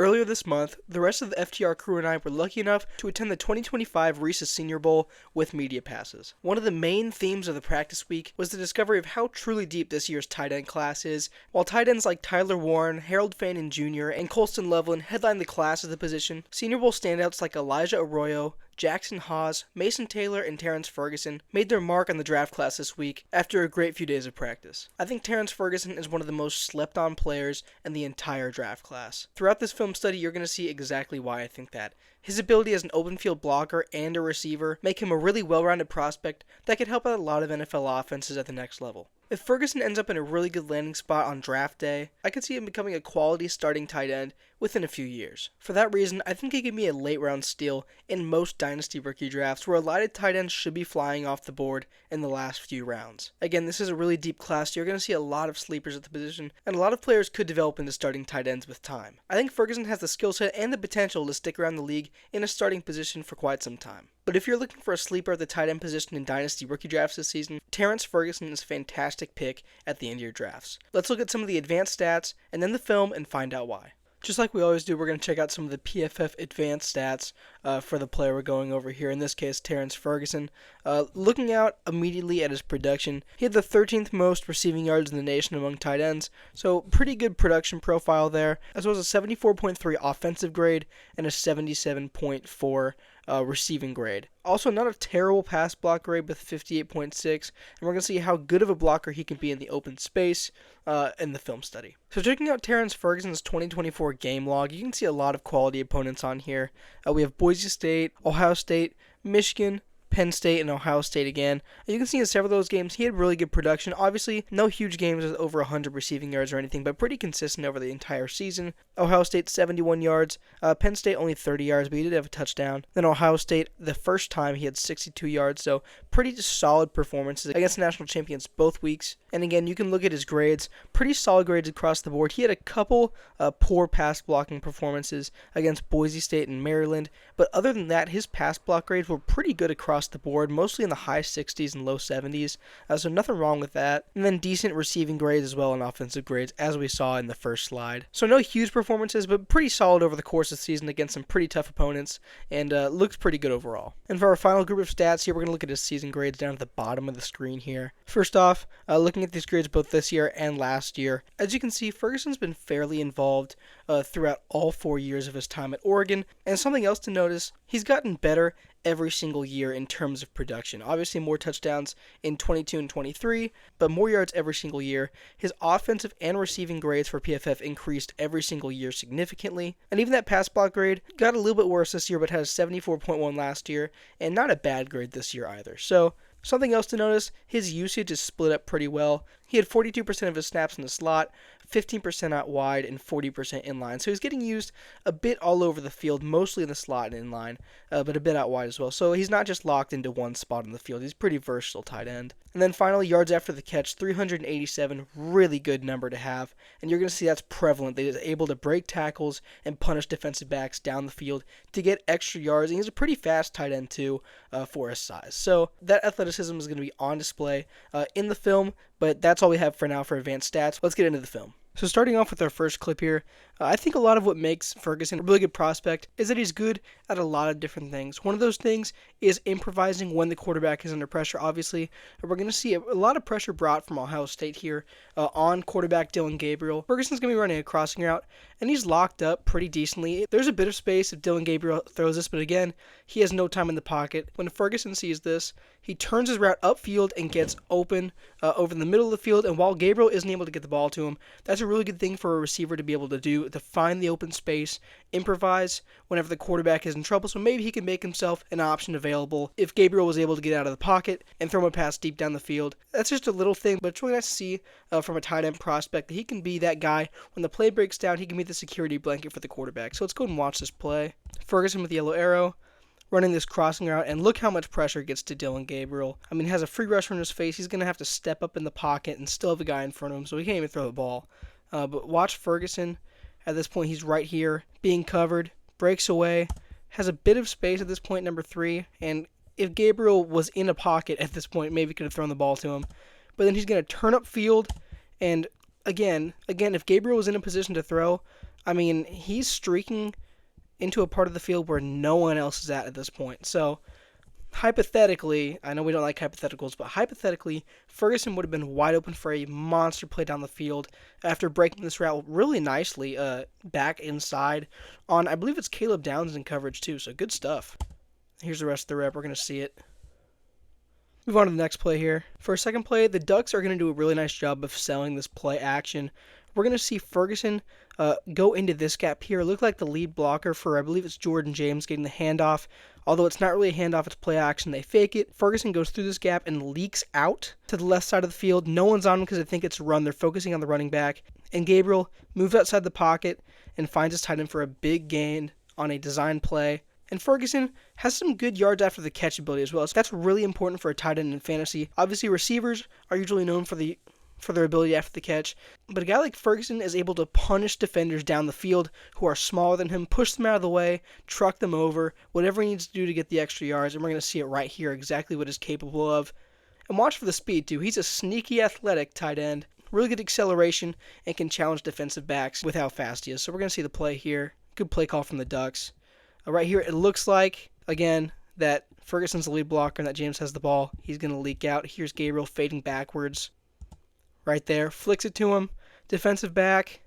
Earlier this month, the rest of the FTR crew and I were lucky enough to attend the 2025 Reese's Senior Bowl with media passes. One of the main themes of the practice week was the discovery of how truly deep this year's tight end class is. While tight ends like Tyler Warren, Harold Fannin Jr., and Colston Loveland headline the class of the position, Senior Bowl standouts like Elijah Arroyo, Jackson Haas, Mason Taylor, and Terrance Ferguson made their mark on the draft class this week after a great few days of practice. I think Terrance Ferguson is one of the most slept-on players in the entire draft class. Throughout this film study, you're going to see exactly why I think that. His ability as an open field blocker and a receiver make him a really well-rounded prospect that could help out a lot of NFL offenses at the next level. If Ferguson ends up in a really good landing spot on draft day, I could see him becoming a quality starting tight end within a few years. For that reason, I think he could be a late round steal in most dynasty rookie drafts where a lot of tight ends should be flying off the board in the last few rounds. Again, this is a really deep class, so you're going to see a lot of sleepers at the position, and a lot of players could develop into starting tight ends with time. I think Ferguson has the skill set and the potential to stick around the league in a starting position for quite some time. But if you're looking for a sleeper at the tight end position in dynasty rookie drafts this season, Terrance Ferguson is a fantastic pick at the end of your drafts. Let's look at some of the advanced stats and then the film and find out why. Just like we always do, we're going to check out some of the PFF advanced stats for the player we're going over here, in this case, Terrance Ferguson. Looking out immediately at his production, he had the 13th most receiving yards in the nation among tight ends, so pretty good production profile there, as well as a 74.3 offensive grade and a 77.4 receiving grade. Also, not a terrible pass block grade with 58.6, and we're going to see how good of a blocker he can be in the open space in the film study. So checking out Terrance Ferguson's 2024 game log, you can see a lot of quality opponents on here. We have Boise State, Ohio State, Michigan, Penn State, and Ohio State again. You can see in several of those games, he had really good production. Obviously, no huge games with over 100 receiving yards or anything, but pretty consistent over the entire season. Ohio State, 71 yards. Penn State, only 30 yards, but he did have a touchdown. Then Ohio State, the first time, he had 62 yards, so pretty solid performances against the national champions both weeks. And again, you can look at his grades. Pretty solid grades across the board. He had a couple poor pass blocking performances against Boise State and Maryland, but other than that, his pass block grades were pretty good across the board, mostly in the high 60s and low 70s, so nothing wrong with that. And then decent receiving grades as well and offensive grades, as we saw in the first slide. So no huge performances, but pretty solid over the course of the season against some pretty tough opponents, and looks pretty good overall. And for our final group of stats here, we're going to look at his season grades down at the bottom of the screen here. First off, looking at these grades both this year and last year, as you can see, Ferguson's been fairly involved throughout all 4 years of his time at Oregon, and something else to notice, he's gotten better every single year in terms of production. Obviously more touchdowns in 22 and 23, but more yards every single year. His offensive and receiving grades for PFF increased every single year significantly, and even that pass block grade got a little bit worse this year, but had a 74.1 last year, and not a bad grade this year either. So something else to notice, his usage is split up pretty well. He had 42% of his snaps in the slot, 15% out wide, and 40% inline. So he's getting used a bit all over the field, mostly in the slot and inline, but a bit out wide as well. So he's not just locked into one spot on the field. He's pretty versatile tight end. And then finally, yards after the catch, 387, really good number to have. And you're going to see that's prevalent. That he's able to break tackles and punish defensive backs down the field to get extra yards. And he's a pretty fast tight end too for his size. So that athleticism is going to be on display in the film, but that's all we have for now for advanced stats. Let's get into the film. So starting off with our first clip here, I think a lot of what makes Ferguson a really good prospect is that he's good at a lot of different things. One of those things is improvising when the quarterback is under pressure, obviously. We're going to see a lot of pressure brought from Ohio State here on quarterback Dillon Gabriel. Ferguson's going to be running a crossing route, and he's locked up pretty decently. There's a bit of space if Dillon Gabriel throws this, but again, he has no time in the pocket. When Ferguson sees this, he turns his route upfield and gets open over the middle of the field, and while Gabriel isn't able to get the ball to him, that's a really good thing for a receiver to be able to do, to find the open space, improvise whenever the quarterback is in trouble, so maybe he can make himself an option available if Gabriel was able to get out of the pocket and throw him a pass deep down the field. That's just a little thing, but it's really nice to see from a tight end prospect that he can be that guy. When the play breaks down, he can be the security blanket for the quarterback. So let's go and watch this play. Ferguson with the yellow arrow, running this crossing route, and look how much pressure gets to Dillon Gabriel. I mean, he has a free rusher in his face. He's going to have to step up in the pocket and still have a guy in front of him, so he can't even throw the ball. But watch Ferguson. At this point, he's right here, being covered, breaks away, has a bit of space at this point, number 3, and if Gabriel was in a pocket at this point, maybe could have thrown the ball to him. But then he's going to turn up field, and again, if Gabriel was in a position to throw, I mean, he's streaking into a part of the field where no one else is at this point. So, hypothetically, I know we don't like hypotheticals, but hypothetically, Ferguson would have been wide open for a monster play down the field after breaking this route really nicely back inside on, I believe it's Caleb Downs in coverage too, so good stuff. Here's the rest of the rep. We're going to see it. Move on to the next play here. For a second play, the Ducks are going to do a really nice job of selling this play action. We're going to see Ferguson go into this gap here. Look like the lead blocker for, I believe it's Jordan James getting the handoff. Although it's not really a handoff, it's play action. They fake it. Ferguson goes through this gap and leaks out to the left side of the field. No one's on him because I think it's a run. They're focusing on the running back. And Gabriel moves outside the pocket and finds his tight end for a big gain on a design play. And Ferguson has some good yards after the catch ability as well. So that's really important for a tight end in fantasy. Obviously, receivers are usually known for their ability after the catch. But a guy like Ferguson is able to punish defenders down the field who are smaller than him, push them out of the way, truck them over, whatever he needs to do to get the extra yards. And we're going to see it right here, exactly what he's capable of. And watch for the speed, too. He's a sneaky athletic tight end. Really good acceleration and can challenge defensive backs with how fast he is. So we're going to see the play here. Good play call from the Ducks. Right here, it looks like, again, that Ferguson's the lead blocker and that James has the ball. He's going to leak out. Here's Gabriel fading backwards. Right there. Flicks it to him. Defensive back.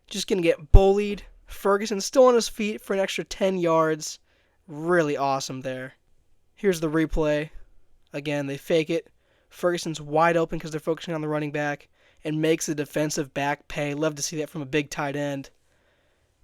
Just going to get bullied. Ferguson still on his feet for an extra 10 yards. Really awesome there. Here's the replay. Again, they fake it. Ferguson's wide open because they're focusing on the running back and makes the defensive back pay. Love to see that from a big tight end.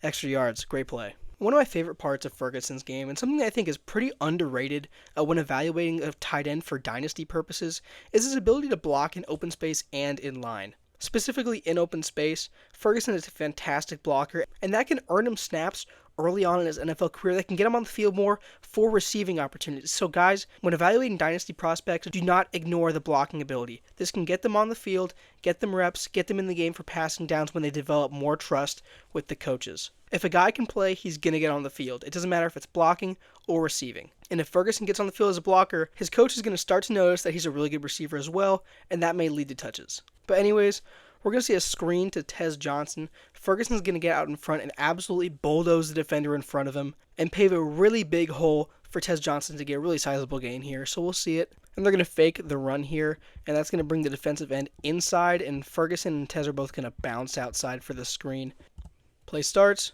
Extra yards. Great play. One of my favorite parts of Ferguson's game, and something that I think is pretty underrated when evaluating a tight end for dynasty purposes, is his ability to block in open space and in line. Specifically in open space, Ferguson is a fantastic blocker, and that can earn him snaps early on in his NFL career that can get him on the field more for receiving opportunities. So guys, when evaluating dynasty prospects, do not ignore the blocking ability. This can get them on the field, get them reps, get them in the game for passing downs when they develop more trust with the coaches. If a guy can play, he's going to get on the field. It doesn't matter if it's blocking or receiving. And if Ferguson gets on the field as a blocker, his coach is going to start to notice that he's a really good receiver as well, and that may lead to touches. But anyways, we're going to see a screen to Terrance Johnson. Ferguson's going to get out in front and absolutely bulldoze the defender in front of him and pave a really big hole for Terrance Johnson to get a really sizable gain here. So we'll see it. And they're going to fake the run here, and that's going to bring the defensive end inside, and Ferguson and Tez are both going to bounce outside for the screen. Play starts.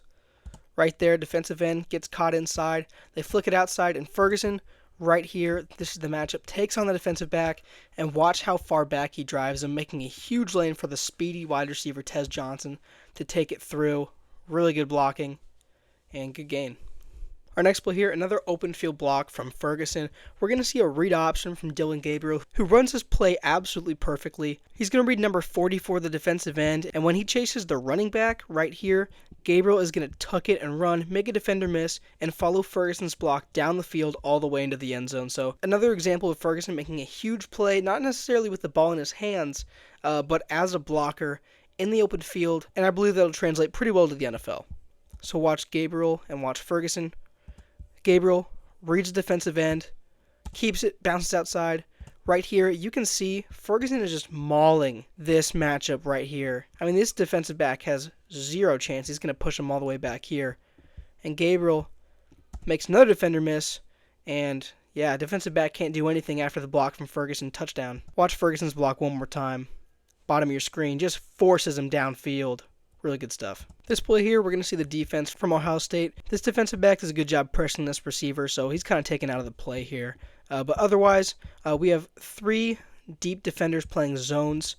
Right there, defensive end gets caught inside. They flick it outside, and Ferguson, right here, this is the matchup, takes on the defensive back, and watch how far back he drives him, making a huge lane for the speedy wide receiver Terrance Johnson to take it through. Really good blocking, and good gain. Our next play here, another open field block from Ferguson. We're going to see a read option from Dillon Gabriel, who runs his play absolutely perfectly. He's going to read number 44, the defensive end, and when he chases the running back right here, Gabriel is going to tuck it and run, make a defender miss, and follow Ferguson's block down the field all the way into the end zone. So another example of Ferguson making a huge play, not necessarily with the ball in his hands, but as a blocker in the open field, and I believe that'll translate pretty well to the NFL. So watch Gabriel and watch Ferguson. Gabriel reads the defensive end, keeps it, bounces outside. Right here, you can see Ferguson is just mauling this matchup right here. I mean, this defensive back has zero chance. He's going to push him all the way back here. And Gabriel makes another defender miss. And, yeah, defensive back can't do anything after the block from Ferguson. Touchdown. Watch Ferguson's block one more time. Bottom of your screen. Just forces him downfield. Really good stuff. This play here, we're going to see the defense from Ohio State. This defensive back does a good job pressing this receiver, so he's kind of taken out of the play here. But otherwise, we have three deep defenders playing zones,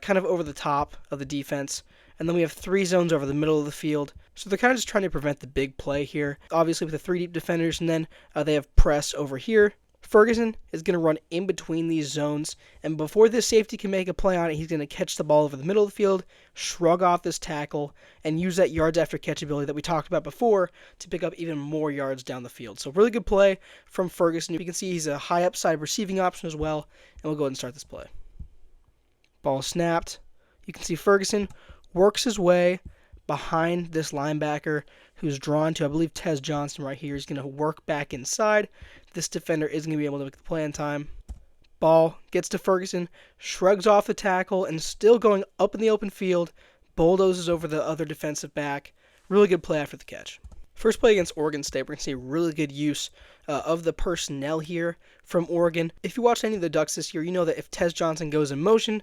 kind of over the top of the defense. And then we have three zones over the middle of the field. So they're kind of just trying to prevent the big play here. Obviously with the three deep defenders, and then they have press over here. Ferguson is going to run in between these zones, and before this safety can make a play on it, he's going to catch the ball over the middle of the field, shrug off this tackle, and use that yards after catch ability that we talked about before to pick up even more yards down the field. So really good play from Ferguson. You can see he's a high upside receiving option as well, and we'll go ahead and start this play. Ball snapped. You can see Ferguson works his way behind this linebacker who's drawn to, I believe, Terrance Johnson right here. He's going to work back inside. This defender isn't going to be able to make the play in time. Ball gets to Ferguson, shrugs off the tackle, and still going up in the open field, bulldozes over the other defensive back. Really good play after the catch. First play against Oregon State, we're going to see really good use of the personnel here from Oregon. If you watch any of the Ducks this year, you know that if Tez Johnson goes in motion,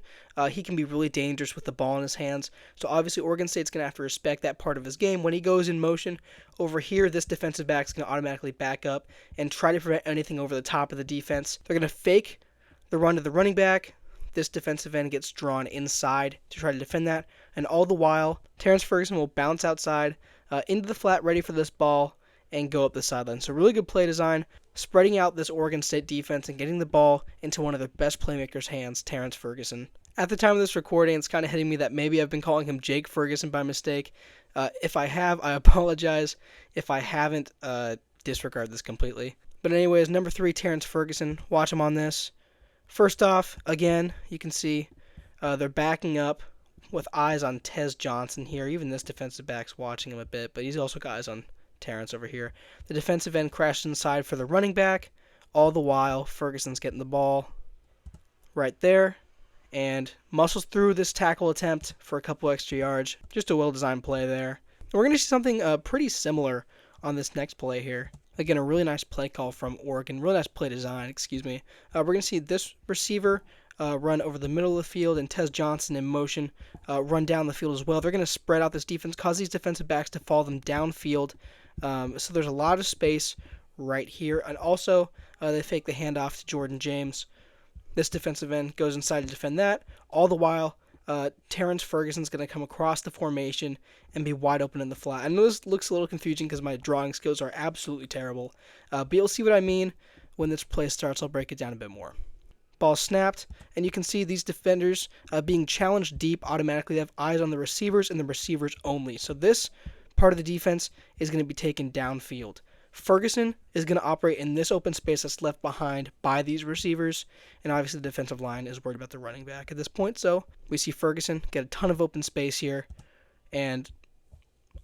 he can be really dangerous with the ball in his hands. So obviously Oregon State's going to have to respect that part of his game. When he goes in motion, over here, this defensive back's going to automatically back up and try to prevent anything over the top of the defense. They're going to fake the run to the running back. This defensive end gets drawn inside to try to defend that. And all the while, Terrance Ferguson will bounce outside into the flat, ready for this ball, and go up the sideline. So really good play design, spreading out this Oregon State defense and getting the ball into one of their best playmakers' hands, Terrance Ferguson. At the time of this recording, it's kind of hitting me that maybe I've been calling him Jake Ferguson by mistake. If I have, I apologize. If I haven't, disregard this completely. But anyways, number 3, Terrance Ferguson. Watch him on this. First off, again, you can see they're backing up with eyes on Tez Johnson here. Even this defensive back's watching him a bit, but he's also got eyes on Terrance over here. The defensive end crashed inside for the running back. All the while, Ferguson's getting the ball right there and muscles through this tackle attempt for a couple extra yards. Just a well-designed play there. And we're going to see something pretty similar on this next play here. Again, a really nice play call from Oregon. Really nice play design, We're going to see this receiver run over the middle of the field and Tez Johnson in motion run down the field as well. They're going to spread out this defense, cause these defensive backs to follow them downfield. So there's a lot of space right here. And also, they fake the handoff to Jordan James. This defensive end goes inside to defend that. All the while, Terrance Ferguson's going to come across the formation and be wide open in the flat. I know this looks a little confusing because my drawing skills are absolutely terrible. But you'll see what I mean when this play starts. I'll break it down a bit more. Ball snapped, and you can see these defenders being challenged deep automatically. They have eyes on the receivers and the receivers only. So this part of the defense is going to be taken downfield. Ferguson is going to operate in this open space that's left behind by these receivers, and obviously the defensive line is worried about the running back at this point. So we see Ferguson get a ton of open space here, and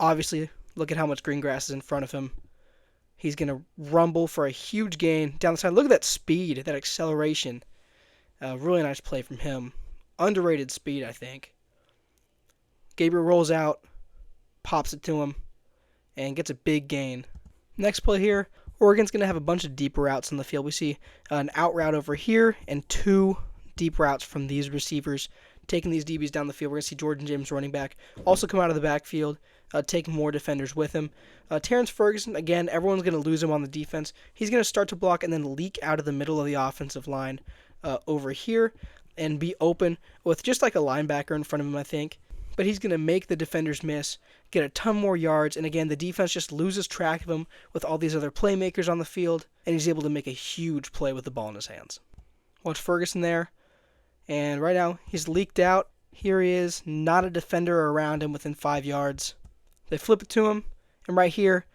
obviously look at how much green grass is in front of him. He's going to rumble for a huge gain down the side. Look at that speed, that acceleration. Really nice play from him. Underrated speed, I think. Gabriel rolls out, pops it to him, and gets a big gain. Next play here, Oregon's going to have a bunch of deep routes on the field. We see an out route over here and 2 deep routes from these receivers taking these DBs down the field. We're going to see Jordan James, running back, also come out of the backfield, take more defenders with him. Terrance Ferguson, again, everyone's going to lose him on the defense. He's going to start to block and then leak out of the middle of the offensive line over here and be open with just like a linebacker in front of him, I think. But he's going to make the defenders miss, get a ton more yards, and again, the defense just loses track of him with all these other playmakers on the field, and he's able to make a huge play with the ball in his hands. Watch Ferguson there, and right now, he's leaked out. Here he is, not a defender around him within 5 yards. They flip it to him, and right here,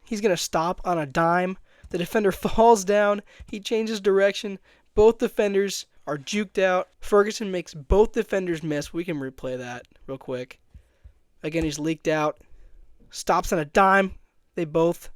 he's going to stop on a dime. The defender falls down, he changes direction, both defenders are juked out. Ferguson makes both defenders miss. We can replay that real quick. Again, he's leaked out. Stops on a dime. They both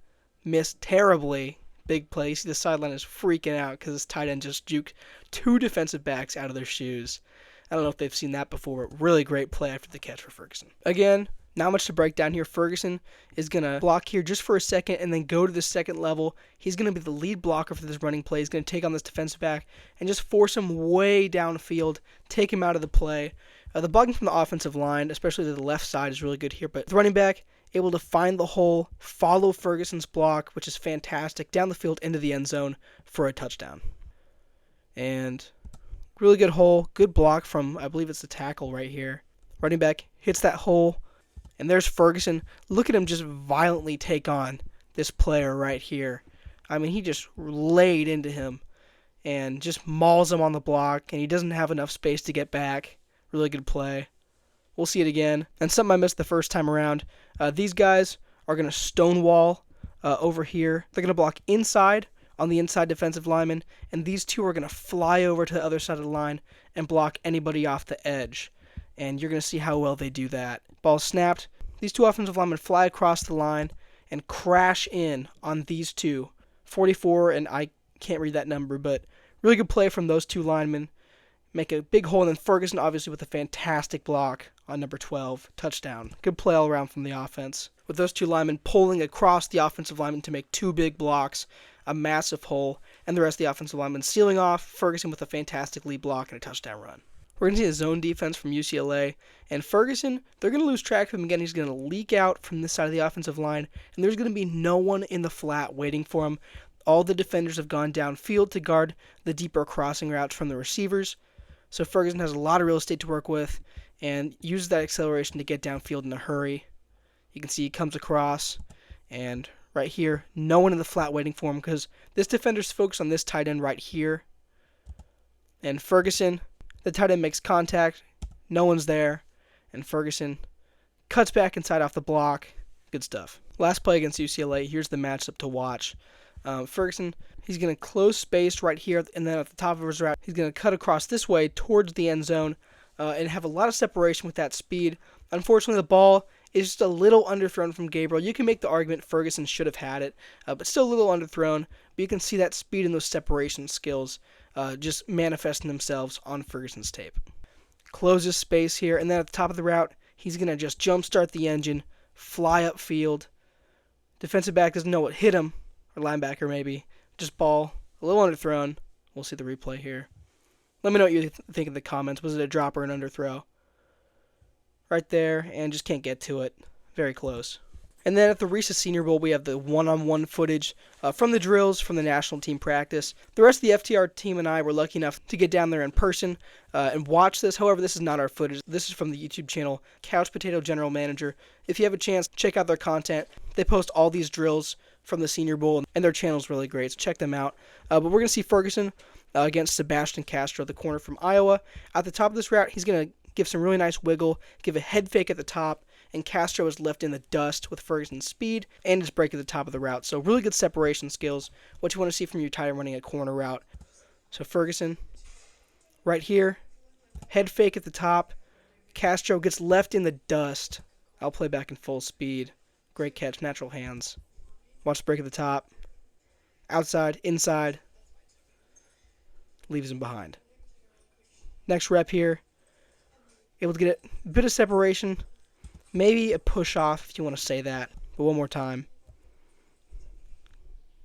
miss terribly. Big play. You see the sideline is freaking out because his tight end just juked 2 defensive backs out of their shoes. I don't know if they've seen that before, but really great play after the catch for Ferguson. Again, not much to break down here. Ferguson is going to block here just for a second and then go to the second level. He's going to be the lead blocker for this running play. He's going to take on this defensive back and just force him way downfield, take him out of the play. The blocking from the offensive line, especially to the left side, is really good here. But the running back able to find the hole, follow Ferguson's block, which is fantastic, down the field into the end zone for a touchdown. And really good hole, good block from, I believe it's the tackle right here. Running back hits that hole. And there's Ferguson. Look at him just violently take on this player right here. I mean, he just laid into him and just mauls him on the block, and he doesn't have enough space to get back. Really good play. We'll see it again. And something I missed the first time around. These guys are going to stonewall over here. They're going to block inside on the inside defensive lineman, and these 2 are going to fly over to the other side of the line and block anybody off the edge. And you're going to see how well they do that. Ball snapped. These 2 offensive linemen fly across the line and crash in on these 2. 44, and I can't read that number, but really good play from those 2 linemen. make a big hole, and then Ferguson obviously with a fantastic block on number 12, touchdown. Good play all around from the offense. With those two linemen pulling across the offensive lineman to make two big blocks, a massive hole, and the rest of the offensive linemen sealing off, Ferguson with a fantastic lead block and a touchdown run. We're going to see a zone defense from UCLA, and Ferguson, they're going to lose track of him again. He's going to leak out from this side of the offensive line, and there's going to be no one in the flat waiting for him. All the defenders have gone downfield to guard the deeper crossing routes from the receivers, so Ferguson has a lot of real estate to work with and uses that acceleration to get downfield in a hurry. You can see he comes across, and right here, no one in the flat waiting for him because this defender's focused on this tight end right here. And Ferguson, the tight end makes contact, no one's there, and Ferguson cuts back inside off the block. Good stuff. Last play against UCLA, here's the matchup to watch. Ferguson, he's going to close space right here, and then at the top of his route, he's going to cut across this way towards the end zone and have a lot of separation with that speed. Unfortunately, the ball is just a little underthrown from Gabriel. You can make the argument Ferguson should have had it, but still a little underthrown. But you can see that speed and those separation skills just manifesting themselves on Ferguson's tape. Closes space here, and then at the top of the route, he's going to just jumpstart the engine, fly upfield. Defensive back doesn't know what hit him, or linebacker maybe. Just ball, a little underthrown. We'll see the replay here. Let me know what you think in the comments. Was it a drop or an underthrow? Right there, and just can't get to it. Very close. And then at the Reese's Senior Bowl, we have the one-on-one footage from the drills from the national team practice. The rest of the FTR team and I were lucky enough to get down there in person and watch this. However, this is not our footage. This is from the YouTube channel, Couch Potato General Manager. If you have a chance, check out their content. They post all these drills from the Senior Bowl, and their channel is really great, so check them out. But we're going to see Ferguson against Sebastian Castro, the corner from Iowa. At the top of this route, he's going to give some really nice wiggle, give a head fake at the top, and Castro is left in the dust with Ferguson's speed and his break at the top of the route. So really good separation skills, what you want to see from your tight end running a corner route. So Ferguson, right here, head fake at the top. Castro gets left in the dust. I'll play back in full speed. Great catch, natural hands. Watch the break at the top. Outside, inside. Leaves him behind. Next rep here. Able to get a bit of separation. Maybe a push off if you want to say that. But one more time.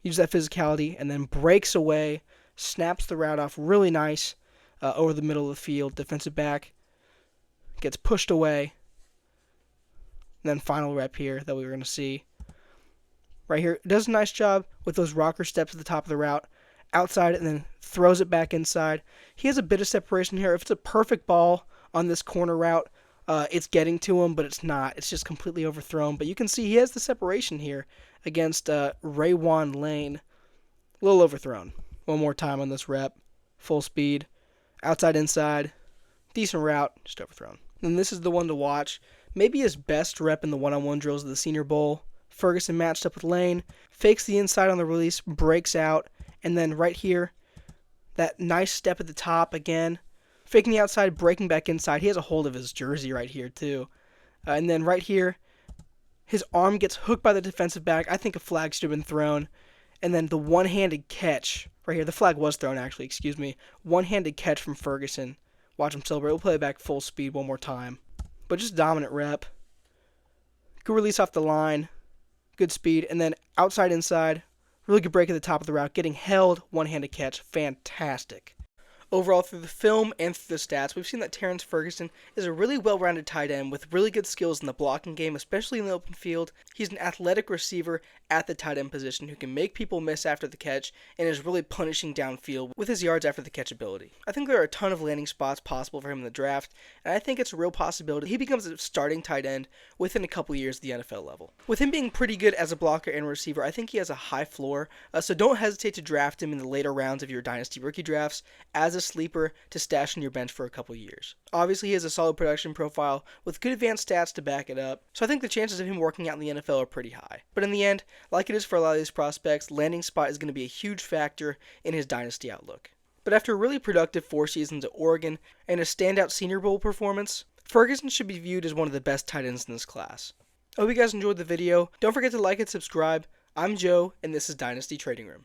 Use that physicality and then breaks away. Snaps the route off really nice over the middle of the field. Defensive back gets pushed away. And then final rep here that we were going to see. Right here. Does a nice job with those rocker steps at the top of the route. Outside and then throws it back inside. He has a bit of separation here. If it's a perfect ball on this corner route, it's getting to him, but it's not. It's just completely overthrown. But you can see he has the separation here against Raywan Lane. A little overthrown. One more time on this rep. Full speed. Outside, inside. Decent route. Just overthrown. And this is the one to watch. Maybe his best rep in the one-on-one drills of the Senior Bowl. Ferguson matched up with Lane. Fakes the inside on the release. Breaks out. And then right here, that nice step at the top again. Faking the outside, breaking back inside. He has a hold of his jersey right here, too. And then right here, his arm gets hooked by the defensive back. I think a flag should have been thrown. And then the one-handed catch right here. The flag was thrown, actually. Excuse me. One-handed catch from Ferguson. Watch him celebrate. We'll play it back full speed one more time. But just dominant rep. Good release off the line. Good speed. And then outside, inside. Really good break at the top of the route. Getting held. One-handed catch. Fantastic. Overall, through the film and through the stats, we've seen that Terrance Ferguson is a really well-rounded tight end with really good skills in the blocking game, especially in the open field. He's an athletic receiver at the tight end position who can make people miss after the catch and is really punishing downfield with his yards after the catch ability. I think there are a ton of landing spots possible for him in the draft, and I think it's a real possibility he becomes a starting tight end within a couple years at the NFL level. With him being pretty good as a blocker and receiver, I think he has a high floor, so don't hesitate to draft him in the later rounds of your Dynasty rookie drafts as a sleeper to stash in your bench for a couple years. Obviously, he has a solid production profile with good advanced stats to back it up, so I think the chances of him working out in the NFL are pretty high. But in the end, like it is for a lot of these prospects, landing spot is going to be a huge factor in his Dynasty outlook. But after a really productive 4 seasons at Oregon and a standout Senior Bowl performance, Ferguson should be viewed as one of the best tight ends in this class. I hope you guys enjoyed the video. Don't forget to like and subscribe. I'm Joe, and this is Dynasty Trading Room.